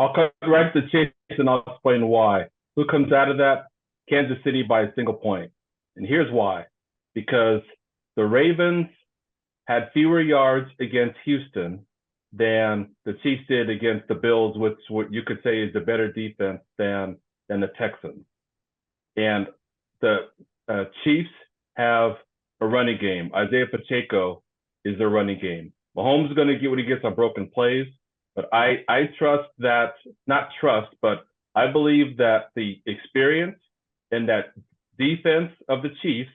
I'll cut right to the chase and I'll explain why. Who comes out of that? Kansas City by a single point. And here's why. Because the Ravens had fewer yards against Houston than the Chiefs did against the Bills, which what you could say is a better defense than the Texans. And the Chiefs have a running game. Isaiah Pacheco is their running game. Mahomes is going to get what he gets on broken plays, but I trust that, not trust, but I believe that the experience and that defense of the Chiefs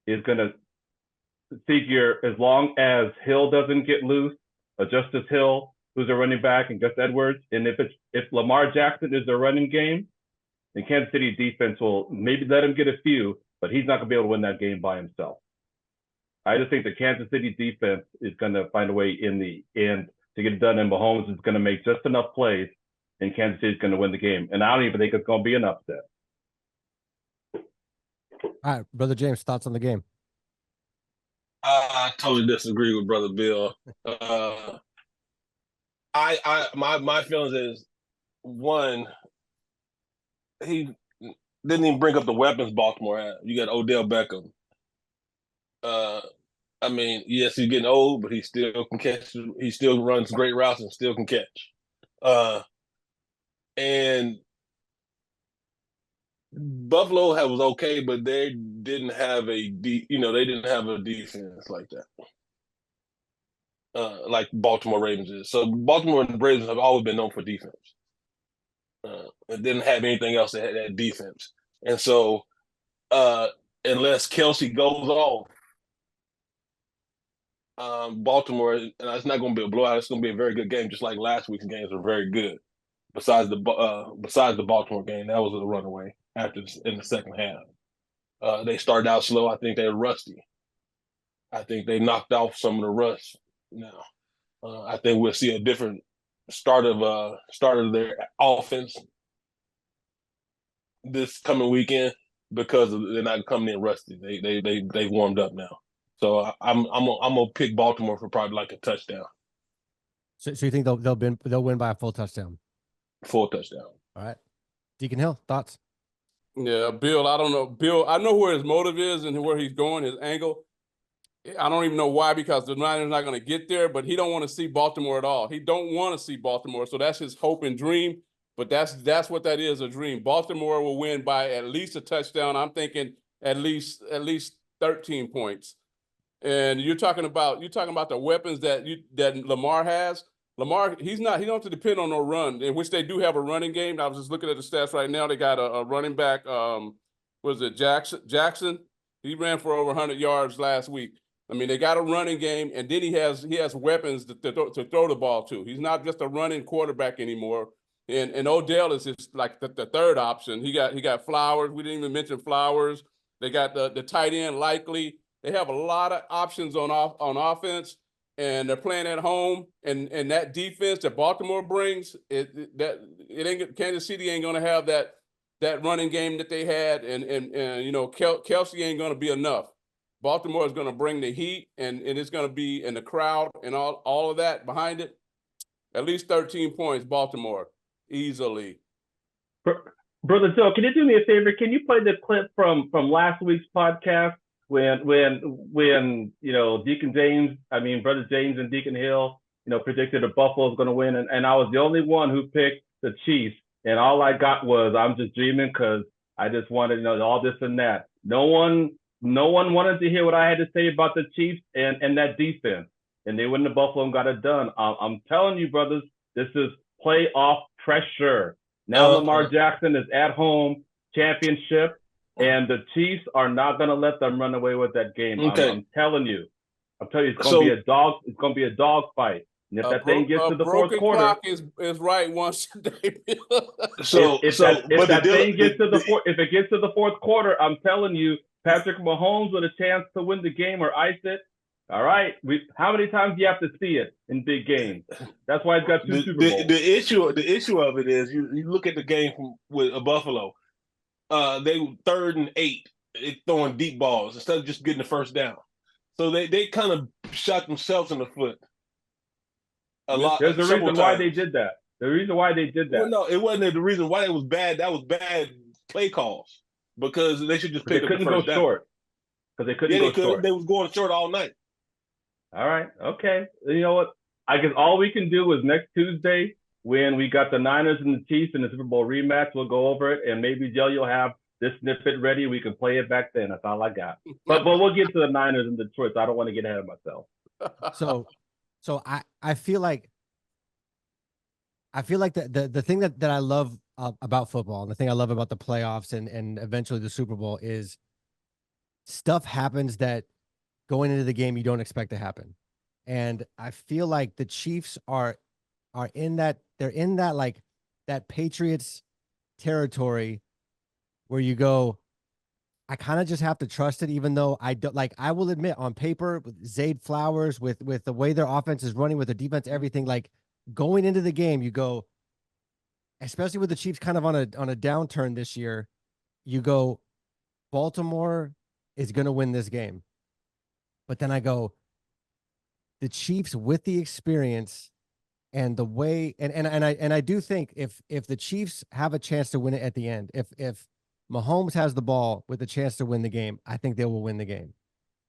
is going to figure as long as Hill doesn't get loose, Justice Hill, who's a running back, and Gus Edwards, and if Lamar Jackson is their running game, then Kansas City defense will maybe let him get a few, but he's not going to be able to win that game by himself. I just think the Kansas City defense is going to find a way in the end to get it done, and Mahomes is going to make just enough plays, and Kansas City is going to win the game. And I don't even think it's going to be an upset. All right, Brother James, thoughts on the game? I totally disagree with Brother Bill. My feelings is, one, he didn't even bring up the weapons Baltimore had. You got Odell Beckham. I mean, yes, he's getting old, but he still can catch. He still runs great routes and still can catch. And Buffalo was okay, but they didn't have a defense like that, like Baltimore Ravens is. So Baltimore and the Ravens have always been known for defense. It didn't have anything else that had that defense, and so unless Kelsey goes off, Baltimore, and it's not going to be a blowout. It's going to be a very good game, just like last week's games were very good. Besides the Baltimore game, that was a runaway in the second half. They started out slow. I think they were rusty. I think they knocked off some of the rust now. I think we'll see a different start of their offense this coming weekend because they're not coming in rusty. They warmed up now. So I'm gonna pick Baltimore for probably like a touchdown. So you think they'll win by a full touchdown? Full touchdown. All right. Deacon Hill, thoughts? Yeah, Bill, I don't know. Bill, I know where his motive is and where he's going, his angle. I don't even know why, because the Niners not going to get there, but he don't want to see Baltimore at all. He don't want to see Baltimore, so that's his hope and dream, but that's what that is, a dream. Baltimore will win by at least a touchdown. I'm thinking at least 13 points. And you're talking about the weapons that Lamar has. Lamar, he don't have to depend on no run, in which they do have a running game. I was just looking at the stats right now. They got a running back, Jackson? He ran for over 100 yards last week. I mean, they got a running game, and then he has weapons to throw the ball to. He's not just a running quarterback anymore. And Odell is just like the third option. He got Flowers. We didn't even mention Flowers. They got the tight end Likely. They have a lot of options on offense, and they're playing at home. And that defense that Baltimore brings, Kansas City ain't gonna have that running game that they had, and Kelsey ain't gonna be enough. Baltimore is gonna bring the heat, and it's gonna be in the crowd and all of that behind it. At least 13 points, Baltimore, easily. Brother Joe, can you do me a favor? Can you play the clip from last week's podcast when Deacon James, Brother James and Deacon Hill, predicted that Buffalo was going to win, and I was the only one who picked the Chiefs, and all I got was I'm just dreaming because I just wanted all this and that. No one wanted to hear what I had to say about the Chiefs and that defense, and they went to Buffalo and got it done. I'm telling you, brothers, this is playoff pressure. Now Lamar Jackson is at home, championship. And the Chiefs are not going to let them run away with that game. Okay. I'm telling you, it's going to be a dog. It's going to be a dog fight. And if that thing gets to the fourth quarter, clock is right once a day. If it gets to the fourth quarter, I'm telling you, Patrick Mahomes with a chance to win the game or ice it. All right, how many times do you have to see it in big games? That's why he's got two Super Bowls. The issue of it is you look at the game with Buffalo. They were 3rd and 8, throwing deep balls instead of just getting the first down. So they kind of shot themselves in the foot. There's a reason why they did that. The reason why they did that. Well, no, it wasn't the reason why it was bad. That was bad play calls because they should just They pick up the couldn't go first down. short. Because they couldn't Yeah, go they could. short. They was going short all night. All right. Okay. You know what? I guess all we can do is next Tuesday when we got the Niners and the Chiefs in the Super Bowl rematch, we'll go over it, and maybe Joe, you'll have this snippet ready. We can play it back then. That's all I got. But we'll get to the Niners and Detroit. So I don't want to get ahead of myself. So I feel like the thing that I love about football, and the thing I love about the playoffs and eventually the Super Bowl, is stuff happens that going into the game you don't expect to happen. And I feel like the Chiefs are in that, they're in that, like, that Patriots territory where you go, I kind of just have to trust it, even though I don't, like, I will admit on paper with Zay Flowers, with the way their offense is running, with their defense, everything, like, going into the game, you go, especially with the Chiefs kind of on a downturn this year, you go, Baltimore is going to win this game. But then I go, the Chiefs with the experience and the way, and I do think if the Chiefs have a chance to win it at the end, if Mahomes has the ball with a chance to win the game, I think they will win the game.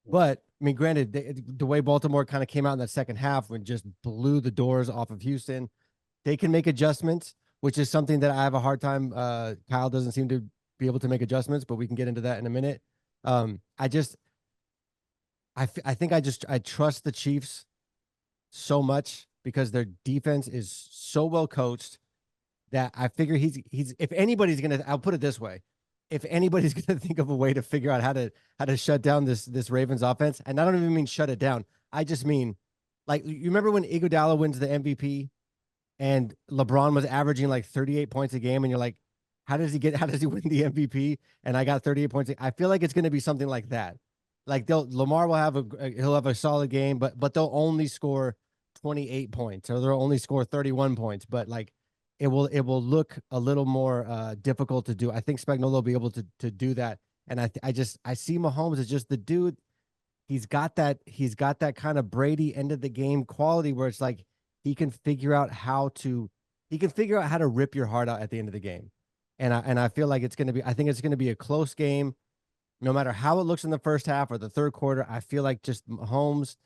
But I mean, granted, the way Baltimore kind of came out in that second half and just blew the doors off of Houston, they can make adjustments, which is something that I have a hard time. Kyle doesn't seem to be able to make adjustments, but we can get into that in a minute. I think I trust the Chiefs so much because their defense is so well coached that I figure he's if anybody's gonna, I'll put it this way, if anybody's gonna think of a way to figure out how to shut down this Ravens offense, and I don't even mean shut it down, I just mean, like, you remember when Iguodala wins the MVP and LeBron was averaging like 38 points a game, and you're like, how does he win the MVP? And I got 38 points. I feel like it's going to be something like that. Like Lamar will he'll have a solid game, but they'll only score 28 points, or they'll only score 31 points. But like, it will look a little more difficult to do. I think Spagnuolo will be able to do that. And I see Mahomes as just the dude. He's got that kind of Brady end of the game quality where it's like he can figure out how to rip your heart out at the end of the game. And I feel like I think it's going to be a close game, no matter how it looks in the first half or the third quarter. I feel like just Mahomes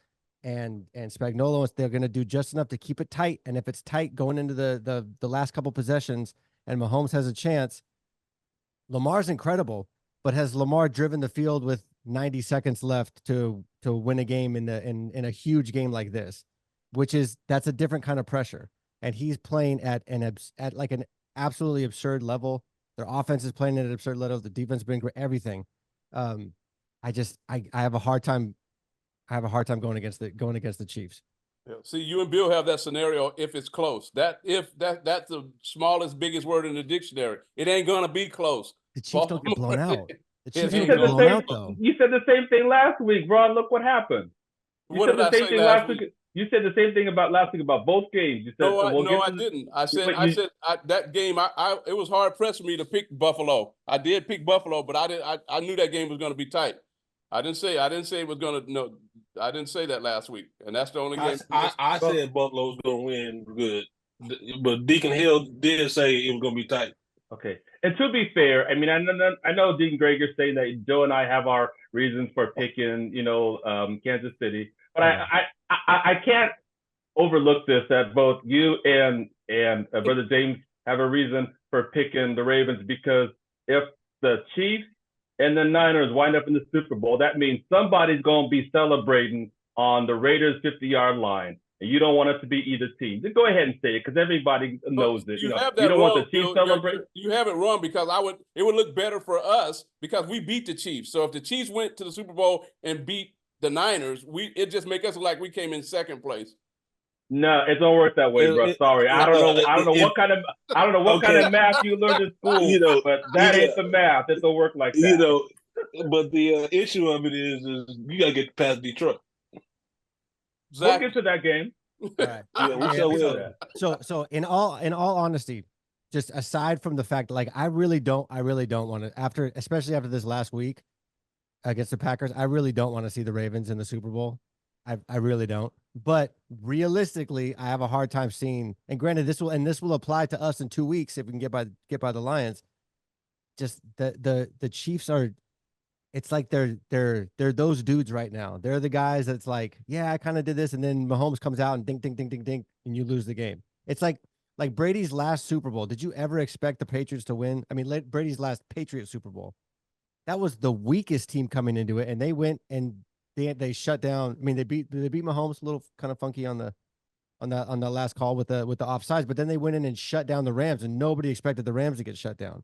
and Spagnuolo, they're going to do just enough to keep it tight. And if it's tight going into the last couple possessions and Mahomes has a chance, Lamar's incredible, but has Lamar driven the field with 90 seconds left to win a game in a huge game like this, that's a different kind of pressure. And he's playing at an absolutely absurd level. Their offense is playing at an absurd level. The defense been great, everything. I have a hard time going against the Chiefs. Yeah. See, you and Bill have that scenario if it's close. That's the smallest, biggest word in the dictionary. It ain't gonna be close. The Chiefs don't get blown out. The Chiefs You don't said get blown out, though. You said the same thing last week, bro. Look what happened. What did I say last week? You said the same thing about last week about both games. You said, I didn't. I said that game. It was hard pressed for me to pick Buffalo. I did pick Buffalo, but I knew that game was going to be tight. I didn't say it was going to. No, I didn't say that last week, and that's the only game. I said Buffalo was going to win good, but Deacon Hill did say it was going to be tight. Okay, and to be fair, I mean, I know Deacon Greger's saying that Joe and I have our reasons for picking, Kansas City, but I can't overlook this, that both you and Brother James have a reason for picking the Ravens, because if the Chiefs and the Niners wind up in the Super Bowl, that means somebody's going to be celebrating on the Raiders' 50-yard line. And you don't want it to be either team. Just go ahead and say it, because everybody knows it. You don't want the Chiefs celebrate. You have it wrong, because it would look better for us because we beat the Chiefs. So if the Chiefs went to the Super Bowl and beat the Niners, it just make us look like we came in second place. No, it don't work that way, bro. Sorry, I don't know what kind of math you learned in school. But that ain't the math. It don't work like that. But the issue of it is you got to get past Detroit. Exactly. We'll get to that game. Right. So in all honesty, just aside from the fact, like, I really don't want to, especially after this last week against the Packers, I really don't want to see the Ravens in the Super Bowl. I really don't. But realistically, I have a hard time seeing. And granted, this will apply to us in 2 weeks if we can get by the Lions. Just the Chiefs are. It's like they're those dudes right now. They're the guys that's like, yeah, I kind of did this, and then Mahomes comes out and ding, ding, ding, ding, ding, and you lose the game. It's like Brady's last Super Bowl. Did you ever expect the Patriots to win? I mean, Brady's last Patriot Super Bowl. That was the weakest team coming into it, and they went and they shut down. I mean, they beat Mahomes a little kind of funky on the last call with the offsides, but then they went in and shut down the Rams, and nobody expected the Rams to get shut down.